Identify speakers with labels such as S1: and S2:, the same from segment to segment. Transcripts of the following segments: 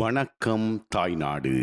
S1: வணக்கம் தாய்நாடு.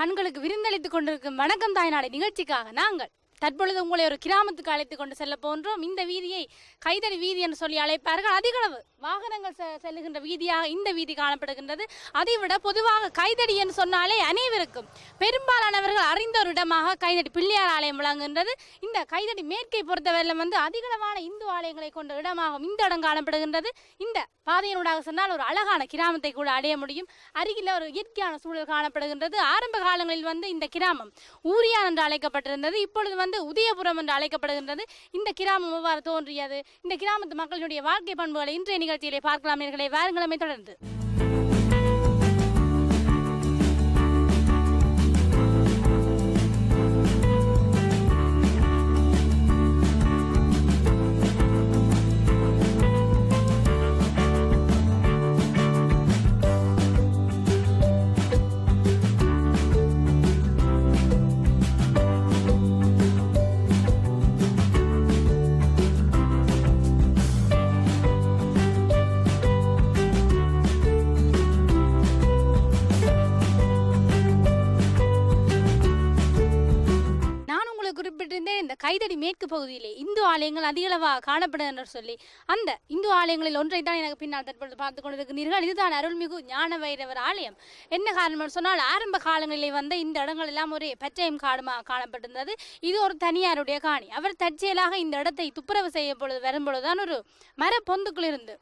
S2: கண்களுக்கு விருந்தளித்துக் கொண்டிருக்கும் வணக்கம் தாய்நாடு நிகழ்ச்சிக்காக நாங்கள் தற்பொழுது உங்களை ஒரு கிராமத்துக்கு அழைத்துக் கொண்டு செல்ல போன்றோம். இந்த வீதியை கைதடி வீதி என்று சொல்லி அழைப்பார்கள். அதிகளவு வாகனங்கள் செல்லுகின்ற வீதியாக இந்த வீதி காணப்படுகின்றது. அதைவிட பொதுவாக கைதடி என்று சொன்னாலே அனைவருக்கும் பெரும்பாலானவர்கள் அறிந்த ஒரு இடமாக கைதடி பிள்ளையார் ஆலயம் விளங்குகின்றது. இந்த கைதடி மேற்கை பொறுத்தவரையிலும் அதிகளவான இந்து ஆலயங்களை கொண்ட இடமாகவும் இந்த இடம் காணப்படுகின்றது. இந்த பாதையினூடாக சொன்னால் ஒரு அழகான கிராமத்தை கூட அடைய முடியும். அருகில் ஒரு இயற்கையான சூழல் காணப்படுகின்றது. ஆரம்ப காலங்களில் இந்த கிராமம் ஊரியான் என்று அழைக்கப்பட்டிருந்தது. இப்பொழுது உதயபுரம் என்று அழைக்கப்படுகின்றது. இந்த கிராமம் எவ்வாறு தோன்றியது, இந்த கிராமத்து மக்களுடைய வாழ்க்கை பண்புகளை இன்றைய நிகழ்ச்சியிலே பார்க்கலாம். நேயர்களே, வாருங்களமே தொடர்ந்து. இந்த கைதடி மேற்கு பகுதியிலே இந்து ஆலயங்கள் அதிகளவாக காணப்படும் என்று சொல்லி அந்த இந்து ஆலயங்களில் ஒன்றை தான் எனக்கு பின்னால் தற்பொழுது பார்த்து கொண்டிருக்கிறீர்கள். இதுதான் அருள்மிகு ஞான வைரவர் ஆலயம். என்ன காரணம் சொன்னால், ஆரம்ப காலங்களிலே இந்த இடங்கள் எல்லாம் ஒரே பச்சையம் காடுமாக காணப்பட்டிருந்தது. இது ஒரு தனியாருடைய காணி. அவர் தற்செயலாக இந்த இடத்தை துப்புரவு செய்ய வரும்பொழுதுதான் ஒரு மர பொந்துக்குள் இருந்து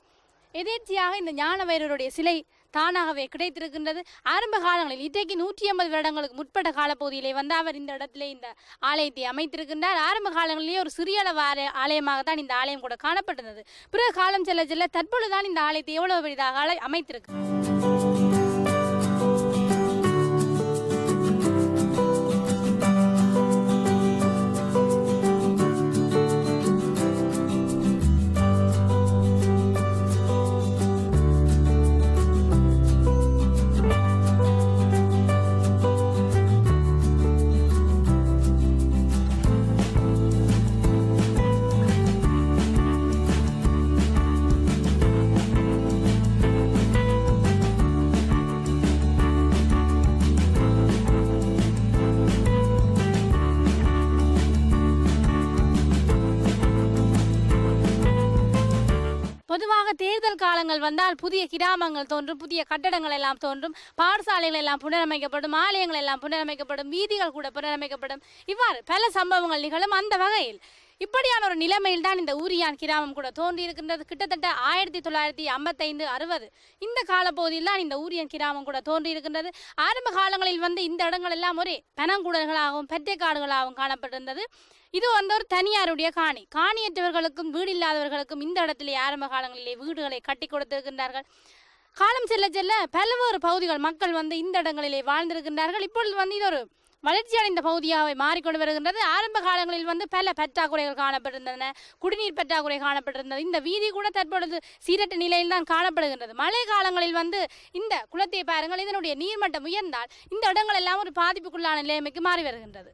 S2: எதேர்ச்சியாக இந்த ஞான வைரவருடைய சிலை தானாகவே கிடைத்திருக்கின்றது. ஆரம்ப காலங்களில் இன்றைக்கு 150 வருடங்களுக்கு முற்பட்ட காலப்பகுதியிலே அவர் இந்த இடத்திலே இந்த ஆலயத்தை அமைத்திருக்கின்றார். ஆரம்ப காலங்களிலேயே ஒரு சிறிய அளவு ஆலயமாகத்தான் இந்த ஆலயம் கூட காணப்பட்டிருந்தது. பிறகு காலம் செல்ல செல்ல தற்பொழுதுதான் இந்த ஆலயத்தை எவ்வளவு பெரிதாக அமைத்திருக்கு. பொதுவாக தேர்தல் காலங்கள் வந்தால் புதிய கிராமங்கள் தோன்றும், புதிய கட்டடங்கள் எல்லாம் தோன்றும், பாடசாலைகள் எல்லாம் புனரமைக்கப்படும், ஆலயங்கள் எல்லாம் புனரமைக்கப்படும், வீதிகள் கூட புனரமைக்கப்படும். இவ்வாறு பல சம்பவங்கள் நிகழும். அந்த வகையில் இப்படியான ஒரு நிலைமையில் தான் இந்த ஊரியான் கிராமம் கூட தோன்றி இருக்கின்றது. கிட்டத்தட்ட 1955-60 இந்த காலப்பகுதியில் தான் இந்த ஊரியான் கிராமம் கூட தோன்றி இருக்கின்றது. ஆரம்ப காலங்களில் இந்த இடங்கள் எல்லாம் ஒரே பனங்குடல்களாகவும் பற்றை காடுகளாகவும் காணப்பட்டிருந்தது. இது ஒரு தனியாருடைய காணி. காணியற்றவர்களுக்கும் வீடு இல்லாதவர்களுக்கும் இந்த இடத்திலே ஆரம்ப காலங்களிலே வீடுகளை கட்டி கொடுத்திருக்கின்றார்கள். காலம் செல்ல செல்ல பல்வேறு பகுதிகள் மக்கள் இந்த இடங்களிலே வாழ்ந்திருக்கின்றார்கள். இப்பொழுது இது ஒரு வளர்ச்சி அடைந்த பகுதியாக மாறிக்கொண்டு வருகின்றது. ஆரம்ப காலங்களில் பல பற்றாக்குறைகள் காணப்பட்டிருந்தன. குடிநீர் பற்றாக்குறை காணப்பட்டிருந்தது. இந்த வீதி கூட தற்பொழுது சீரற்ற நிலையில் தான் காணப்படுகின்றது. மழை காலங்களில் இந்த குளத்தை பாருங்கள், இதனுடைய நீர்மட்டம் உயர்ந்தால் இந்த இடங்கள் எல்லாம் ஒரு பாதிப்புக்குள்ளான நிலைமைக்கு மாறி வருகின்றது.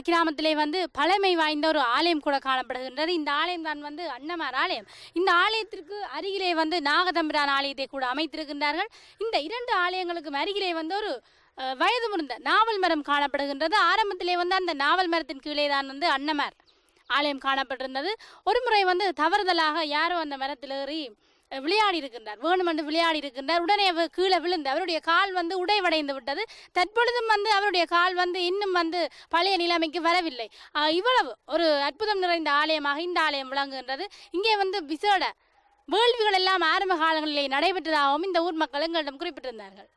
S2: கிராமத்திலே வந்து பழமை வாய்ந்த ஒரு ஆலயம் கூட காணப்படுகின்றது. இந்த ஆலயம் தான் வந்து அன்னமார் ஆலயம். இந்த ஆலயத்திற்கு அருகிலே வந்து நாகதம்பிரான் ஆலயத்தை கூட அமைத்திருக்கின்றார்கள். இந்த 2 ஆலயங்களுக்கும் அருகிலே வந்து ஒரு வயது முதிர்ந்த நாவல் மரம் காணப்படுகின்றது. ஆரம்பத்திலே வந்து அந்த நாவல் மரத்தின் கீழே தான் வந்து அன்னமார் ஆலயம் காணப்பட்டிருந்தது. ஒரு முறை வந்து தவறுதலாக யாரோ அந்த மரத்தில் ஏறி விளையாடி இருக்கின்றார், வேணுமென்று விளையாடி இருக்கின்றார். உடனே அவர் கீழே விழுந்து அவருடைய கால் வந்து உடைவடைந்து விட்டது. தற்பொழுதும் வந்து அவருடைய கால் வந்து இன்னும் வந்து பழைய நிலைமைக்கு வரவில்லை. இவ்வளவு ஒரு அற்புதம் நிறைந்த ஆலயமாக இந்த ஆலயம் விளங்குகின்றது. இங்கே வந்து விசேட வேள்விகள் எல்லாம் ஆரம்ப காலங்களிலே நடைபெற்றதாகவும் இந்த ஊர் மக்கள் எங்களிடம் குறிப்பிட்டிருந்தார்கள்.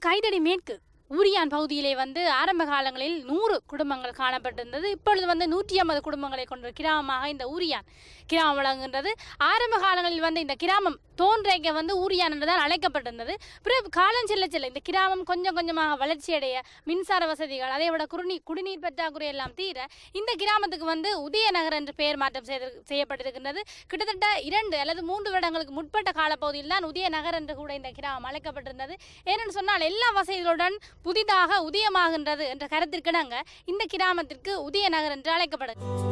S2: கைதடி மேற்கு ஊரியான் பகுதியிலே வந்து ஆரம்ப காலங்களில் 100 குடும்பங்கள் காணப்பட்டிருந்தது. இப்பொழுது வந்து 150 குடும்பங்களை கொண்ட கிராமமாக இந்த ஊரியான் கிராமம் விளங்குகின்றது. ஆரம்ப காலங்களில் வந்து இந்த கிராமம் தோன்றைக்க வந்து ஊரியான் என்றுதான் அழைக்கப்பட்டிருந்தது. பிறகு காலம் செல்ல செல்ல இந்த கிராமம் கொஞ்சம் கொஞ்சமாக வளர்ச்சியடைய, மின்சார வசதிகள், அதை விட குடிநீர் பற்றாக்குறை எல்லாம் தீர இந்த கிராமத்துக்கு வந்து உதயநகர் என்று பெயர் மாற்றம் செய்யப்பட்டிருக்கின்றது. கிட்டத்தட்ட 2 அல்லது 3 வருடங்களுக்கு முற்பட்ட காலப்பகுதியில் தான் உதயநகர் என்று கூட இந்த கிராமம் அழைக்கப்பட்டிருந்தது. ஏனென்று சொன்னால் எல்லா வசதிகளுடன் புதிதாக உதயமாகின்றது என்ற கருத்திற்கிணங்க இந்த கிராமத்திற்கு உதயநகர் என்று அழைக்கப்படுகிறது.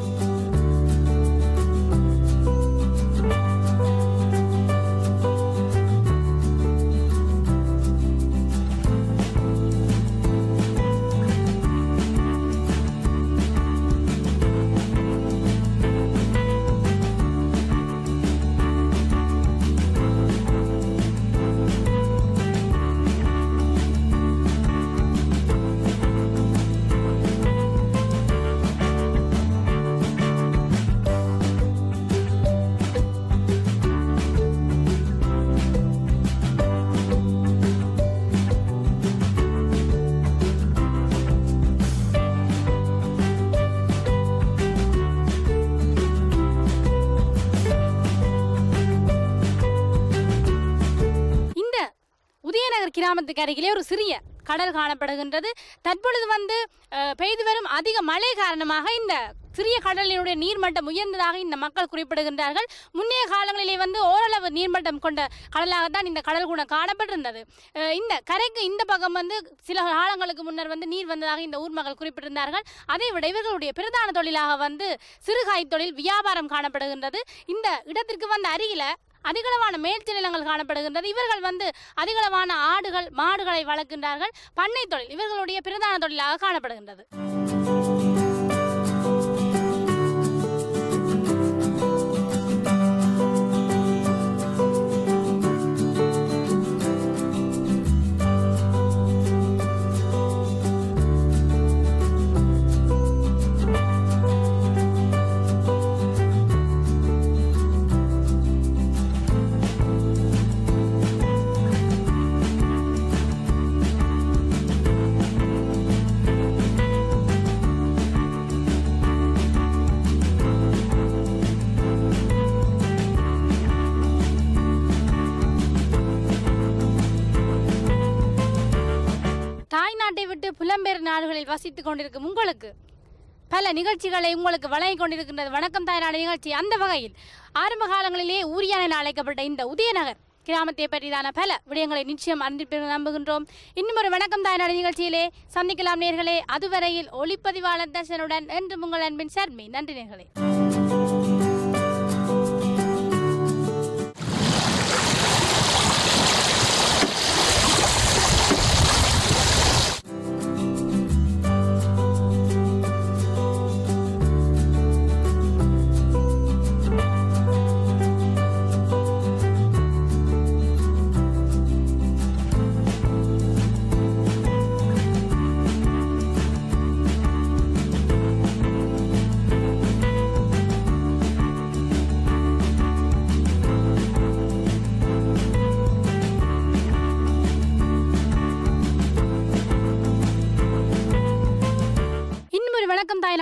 S2: கிராமத்துக்கு அருகிலே ஒரு சிறிய கடல் காணப்படுகின்றது. தற்பொழுது வந்து பெய்து வரும் அதிக மழை காரணமாக இந்த சிறிய கடலினுடைய நீர்மட்டம் உயர்ந்ததாக இந்த மக்கள் குறிப்பிடுகின்றார்கள். முன்னைய காலங்களிலே வந்து ஓரளவு நீர்மட்டம் கொண்ட கடலாகத்தான் இந்த கடல் கூட காணப்பட்டிருந்தது. இந்த கரைக்கு இந்த பக்கம் வந்து சில காலங்களுக்கு முன்னர் வந்து நீர் வந்ததாக இந்த ஊர் மக்கள் குறிப்பிட்டிருந்தார்கள். அதை விட இவர்களுடைய பிரதான தொழிலாக வந்து சிறுகாய் தொழில், வியாபாரம் காணப்படுகின்றது. இந்த இடத்திற்கு வந்து அருகில அதிகளவான மேய்ச்சல் நிலங்கள் காணப்படுகின்றது. இவர்கள் வந்து அதிகளவான ஆடுகள், மாடுகளை வளர்க்கின்றார்கள். பண்ணை தொழில் இவர்களுடைய பிரதான தொழிலாக காணப்படுகின்றது. தாய்நாட்டை விட்டு புலம்பெயர் நாடுகளில் வசித்துக் கொண்டிருக்கும் உங்களுக்கு பல நிகழ்ச்சிகளை உங்களுக்கு வழங்கிக் கொண்டிருக்கின்றது வணக்கம் தாய்நாடு நிகழ்ச்சி. அந்த வகையில் ஆரம்ப காலங்களிலே ஊரியான் என அழைக்கப்பட்ட இந்த உதயநகர் கிராமத்தை பற்றிதான பல விடயங்களை நிச்சயம் அறிந்திருப்பீர்கள் நம்புகின்றோம். இன்னும் ஒரு வணக்கம் தாய்நாடு நிகழ்ச்சியிலே சந்திக்கலாம் நேர்களே. அதுவரையில் ஒளிப்பதிவாளர் தர்ஷனுடன் என்று உங்கள் அன்பின் சர்மி. நன்றி நேர்களே.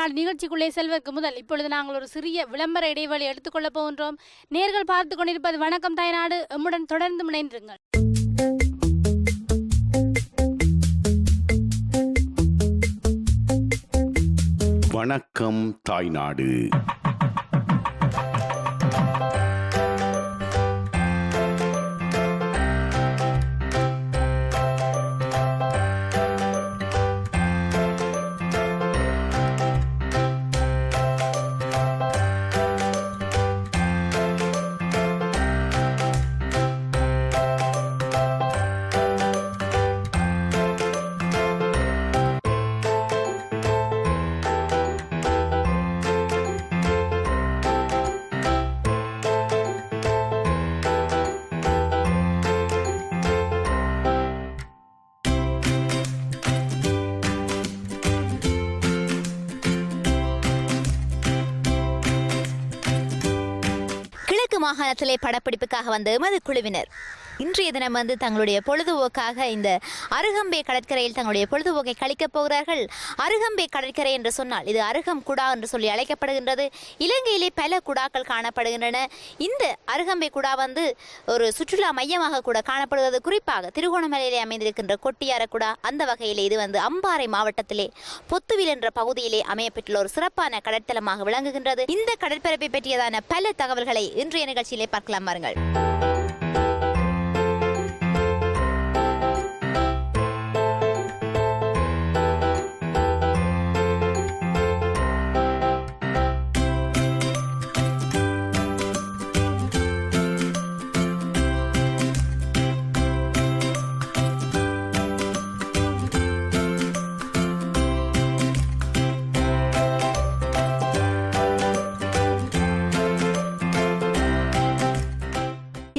S2: தாய்நாடு நிகழ்ச்சிக்குள்ளே செல்வதற்கு முதல் இப்பொழுது நாங்கள் ஒரு சிறிய விளம்பர இடைவெளி எடுத்துக்கொள்ள போகின்றோம். நேர்கள் பார்த்து கொண்டிருப்பது வணக்கம் தாய்நாடு. எம்முடன் தொடர்ந்து இணைந்திருங்கள்.
S1: வணக்கம் தாய்நாடு.
S3: மாகாணத்திலே படப்பிடிப்புக்காக வந்த எமது குழுவினர் இன்றைய தினம் தங்களுடைய பொழுதுபோக்காக இந்த அருகம்பே கடற்கரையில் தங்களுடைய பொழுதுபோக்கை கழிக்கப் போகிறார்கள். அருகம்பே கடற்கரை என்று சொன்னால் இது அருகம் குடா என்று சொல்லி அழைக்கப்படுகின்றது. இலங்கையிலே பல குடாக்கள் காணப்படுகின்றன. இந்த அருகம்பே குடா ஒரு சுற்றுலா மையமாக கூட காணப்படுகிறது. குறிப்பாக திருகோணமலையிலே அமைந்திருக்கின்ற கொட்டியார குடா அந்த வகையிலே இது அம்பாறை மாவட்டத்திலே பொத்துவில் என்ற பகுதியிலே அமையப்பெற்றுள்ள ஒரு சிறப்பான கடற்தலமாக விளங்குகின்றது. இந்த கடற்பரப்பை பற்றியதான பல தகவல்களை இன்றைய நிகழ்ச்சியிலே பார்க்கலாம். வாருங்கள்.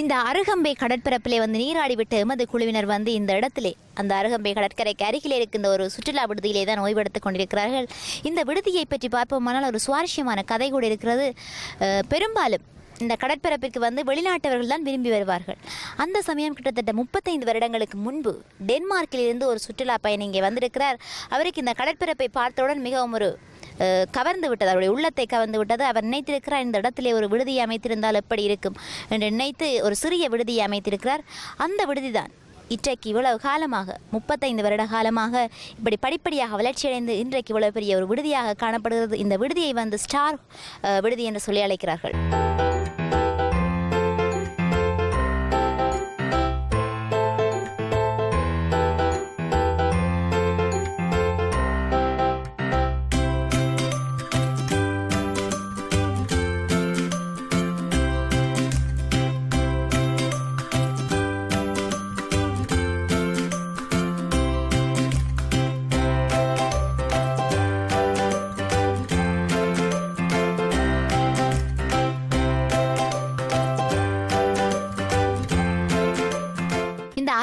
S3: இந்த அருகம்பே கடற்பரப்பிலே நீராடிவிட்டு எமது குழுவினர் இந்த இடத்திலே அந்த அருகம்பே கடற்கரைக்கு அருகிலே இருக்கின்ற ஒரு சுற்றுலா விடுதியிலே தான் ஓய்வெடுத்துக் கொண்டிருக்கிறார்கள். இந்த விடுதியை பற்றி பார்ப்போமானால் ஒரு சுவாரஸ்யமான கதை கூட இருக்கிறது. பெரும்பாலும் இந்த கடற்பரப்பிற்கு வெளிநாட்டவர்கள் தான் விரும்பி வருவார்கள். அந்த சமயம் கிட்டத்தட்ட 35 வருடங்களுக்கு முன்பு டென்மார்க்கிலிருந்து ஒரு சுற்றுலா பயணி இங்கே வந்திருக்கிறார். அவருக்கு இந்த கடற்பரப்பை பார்த்தவுடன் மிகவும் ஒரு கவர்ந்து விட்டது, அவருடைய உள்ளத்தை கவர்ந்து விட்டது. அவர் நினைத்திருக்கிறார் இந்த இடத்திலே ஒரு விடுதியை அமைத்திருந்தால் எப்படி இருக்கும் என்று நினைத்து ஒரு சிறிய விடுதியை அமைத்திருக்கிறார். அந்த விடுதிதான் இன்றைக்கு இவ்வளவு காலமாக 35 வருட காலமாக இப்படி படிப்படியாக வளர்ச்சியடைந்து இன்றைக்கு இவ்வளவு பெரிய ஒரு விடுதியாக காணப்படுகிறது. இந்த விடுதியை ஸ்டார் விடுதி என்று சொல்லி அழைக்கிறார்கள்.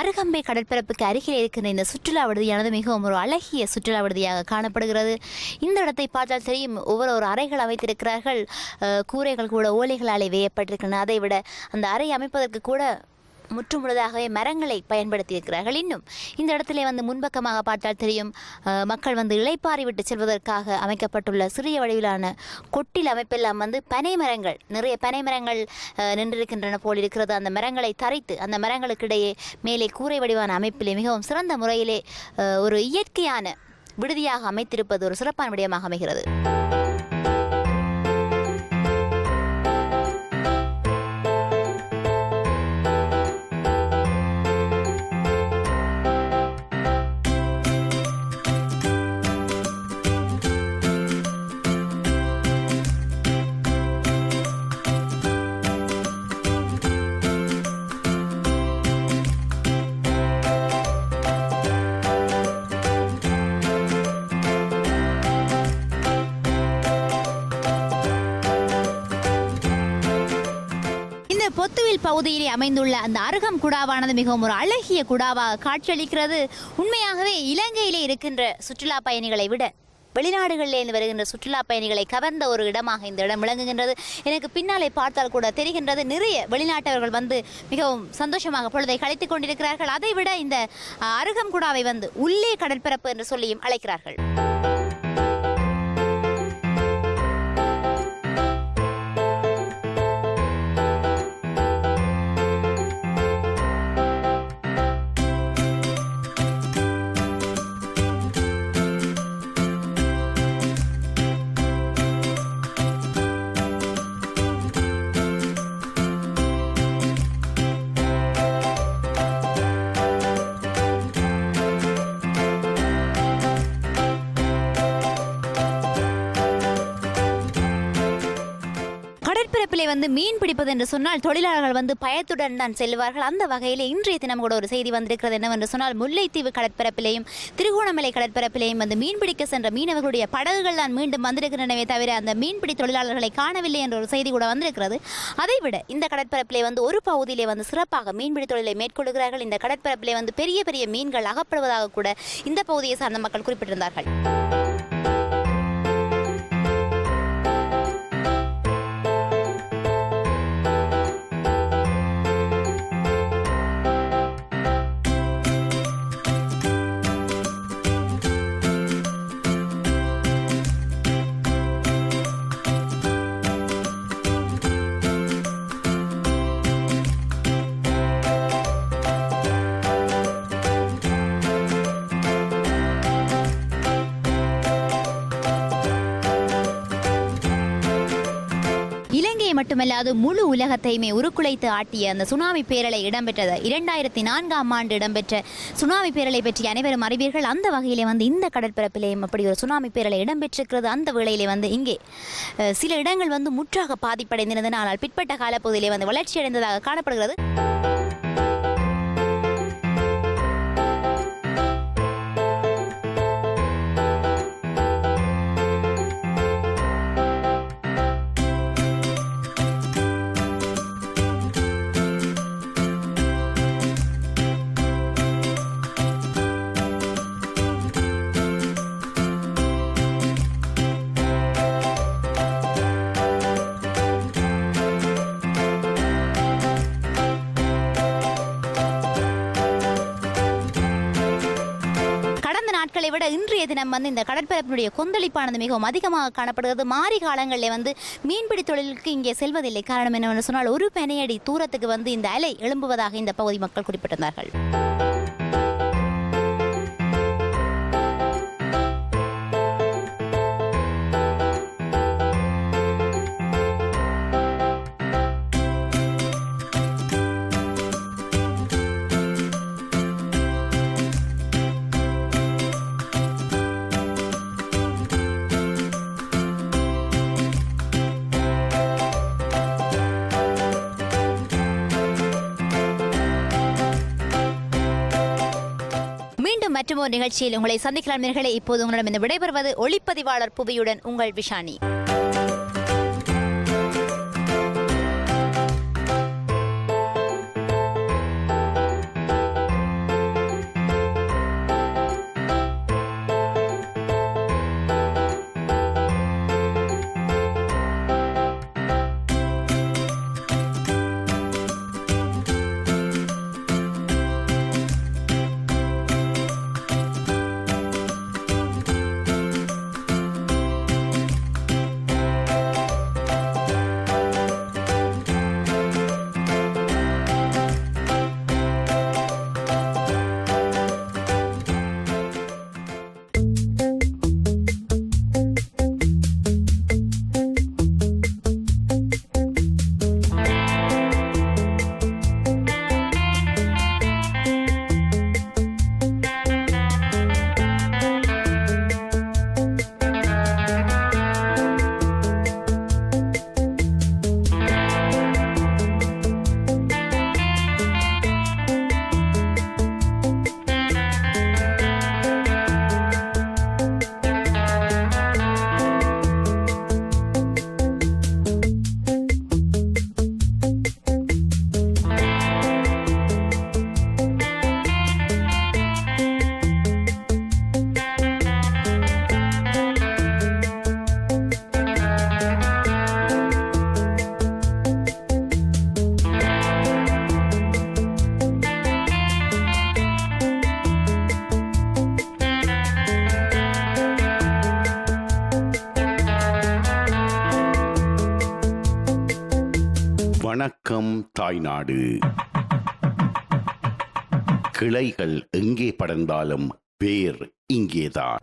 S3: அருகம்பே கடற்பரப்புக்கு அருகில் இருக்கின்ற இந்த சுற்றுலா விடுதியானது மிகவும் ஒரு அழகிய சுற்றுலா விடுதியாக காணப்படுகிறது. இந்த இடத்தை பார்த்தால் தெரியும், ஒவ்வொரு அறைகள் அமைத்திருக்கிறார்கள். கூரைகள் கூட ஓலைகளாலே வேயப்பட்டிருக்கின்றன. அதை விட அந்த அறை அமைப்பதற்கு கூட முற்றுமுழுதாகவே மரங்களை பயன்படுத்தியிருக்கிறார்கள். இன்னும் இந்த இடத்திலே முன்பக்கமாக பார்த்தால் தெரியும், மக்கள் இளைப்பாரி விட்டு செல்வதற்காக அமைக்கப்பட்டுள்ள சிறிய வடிவிலான கொட்டில் அமைப்பெல்லாம் பனை மரங்கள், நிறைய பனை மரங்கள் நின்றிருக்கின்றன போல் இருக்கிறது. அந்த மரங்களை தரைத்து அந்த மரங்களுக்கிடையே மேலே கூரை வடிவான அமைப்பிலே மிகவும் சிறந்த முறையிலே ஒரு இயற்கையான விடுதியாக அமைத்திருப்பது ஒரு சிறப்பான விடயமாக அமைகிறது. பொத்துவில் பகுதியிலே அமைந்துள்ள அந்த அருகம் குடாவானது மிகவும் ஒரு அழகிய குடாவாக காட்சியளிக்கிறது. உண்மையாகவே இலங்கையிலே இருக்கின்ற சுற்றுலா பயணிகளை விட வெளிநாடுகளிலிருந்து வருகின்ற சுற்றுலா பயணிகளை கவர்ந்த ஒரு இடமாக இந்த இடம் விளங்குகின்றது. எனக்கு பின்னாலே பார்த்தால் கூட தெரிகின்றது, நிறைய வெளிநாட்டவர்கள் மிகவும் சந்தோஷமாக பொழுதை கழித்துக் கொண்டிருக்கிறார்கள். அதைவிட இந்த அருகம் குடாவை உள்ளே கடற்பரப்பு என்று சொல்லியும் அழைக்கிறார்கள். வந்து மீன் பிடிப்பது என்று சொன்னால் தொழிலாளர்கள் வந்து பயத்துடன் தான் செல்வார்கள். அந்த வகையில் இன்றைய தினம் கூட ஒரு செய்தி வந்திருக்கிறது. என்னவென்று சொன்னால் முல்லைத்தீவு கடற்பரப்பிலேயும் திருகோணமலை கடற்பரப்பிலேயும் வந்து மீன்பிடிக்க சென்ற மீனவர்களுடைய படகுகள் தான் மீண்டும் வந்திருக்கின்றனவே தவிர அந்த மீன்பிடி தொழிலாளர்களை காணவில்லை என்ற ஒரு செய்தி கூட வந்திருக்கிறது. அதைவிட இந்த கடற்பரப்பிலே வந்து ஒரு பகுதியிலே வந்து சிறப்பாக மீன்பிடி தொழிலை மேற்கொள்கிறார்கள். இந்த கடற்பரப்பிலே வந்து பெரிய பெரிய மீன்கள் அகப்படுவதாக கூட இந்த பகுதியை சார்ந்த மக்கள் குறிப்பிட்டிருந்தார்கள். மட்டுமல்லாது முழு உலகத்தையுமே உருக்குலைத்து ஆட்டிய அந்த சுனாமி பேரலை இடம்பெற்றது 2004ஆம் ஆண்டு இடம்பெற்ற சுனாமி பேரலை பற்றி அனைவரும் அறிவீர்கள். அந்த வகையிலே வந்து இந்த கடற்பரப்பிலேயும் அப்படி ஒரு சுனாமி பேரலை இடம்பெற்றிருக்கிறது. அந்த வேளையிலே வந்து இங்கே சில இடங்கள் வந்து முற்றாக பாதிப்படைந்திருந்தன. ஆனால் பிற்பட்ட காலப்பகுதியிலே வந்து வளர்ச்சியடைந்ததாக காணப்படுகிறது. நாட்களை விட இன்றைய தினம் வந்து இந்த கடற்பரப்பினுடைய கொந்தளிப்பானது மிகவும் அதிகமாக காணப்படுகிறது. மாறி காலங்களில் வந்து மீன்பிடி தொழிலுக்கு இங்கே செல்வதில்லை. காரணம் என்னவென்று சொன்னால் ஒரு பெனையடி தூரத்துக்கு வந்து இந்த அலை எழும்புவதாக இந்த பகுதி மக்கள் குறிப்பிட்டிருந்தார்கள். மற்றும் ஒரு நிகழ்ச்சியில் உங்களை சந்திக்கலாம் நேயர்களே. இப்போது உங்களிடம் இந்த விடைபெறுவது ஒளிப்பதிவாளர் புவியுடன் உங்கள் விஷானி.
S1: வணக்கம் தாய்நாடு. கிளைகள் எங்கே படர்ந்தாலும் வேர் இங்கேதான்.